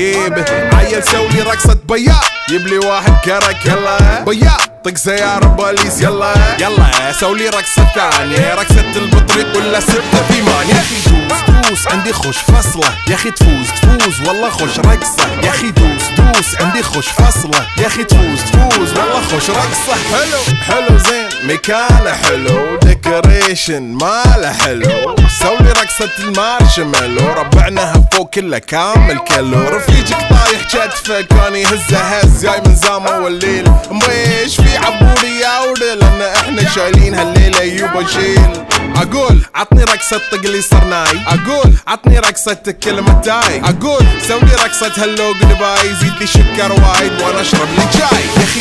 عيل سوي رقصة بيا يبلي واحد كرك يلا بيا طق سيارة بوليس يلا يلا سولي رقصة ثانية رقصة البطريق ولا 6 8 يا اخي دوس عندي خوش فصلة يا اخي تفوز والله خوش رقصة يا اخي دوس عندي خوش فصلة يا اخي تفوز والله خوش رقصة حلو زين مكانه حلو ديكوريشن ماله حلو سولي رقصة المارشميلو ربعناها فوق كله كامل كيلو رفيجك طايح كتفك كان يهز جاي من زامه والليل مبيش في عبوري يا ودي لان احنا شايلين هالليلة يوبا شيل اقول عطني رقصة طقلي صرناي اقول عطني رقصة كلمة تاي اقول سولي رقصة هلو جود باي زيد لي شكر وايد وانا اشرب لي جاي يا اخي